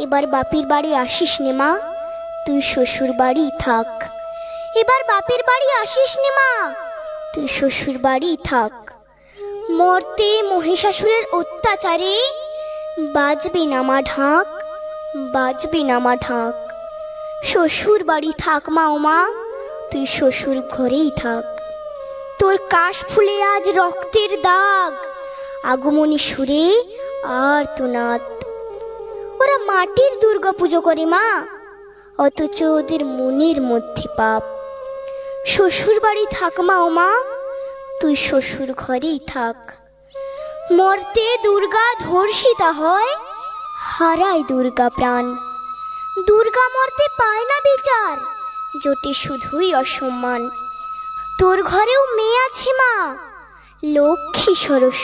এবার বাপের বাড়ি আসিস নে মা, তুই শ্বশুর বাড়ি থাক। এবার বাপের বাড়ি আসিস নে মা, তুই শ্বশুর বাড়ি থাক। মর্তে মহিষাসুরের অত্যাচারে বাজবে না মা ঢাক, বাজবে না মা ঢাক। শ্বশুর বাড়ি থাক মা, ও মা তুই শ্বশুর ঘরেই থাক। তোর কাশ ফুলে আজ রক্তের দাগ, আগমনী সুরে আর তোনাত। ওরা মাটির দুর্গা পুজো করে মা, অথচ ওদের মনের মধ্যে পাপ। শ্বশুর বাড়ি থাক মা, ও মা তুই শ্বশুর ঘরেই থাক। মর্তে দুর্গা ধর্ষিতা হয়, হারায় দুর্গা প্রাণ। দুর্গা মর্তে পায় না বিচার, জোটে শুধুই অসম্মান। তোর ঘরেও মেয়ে আছে মা, লক্ষ্মী সরস্বতী।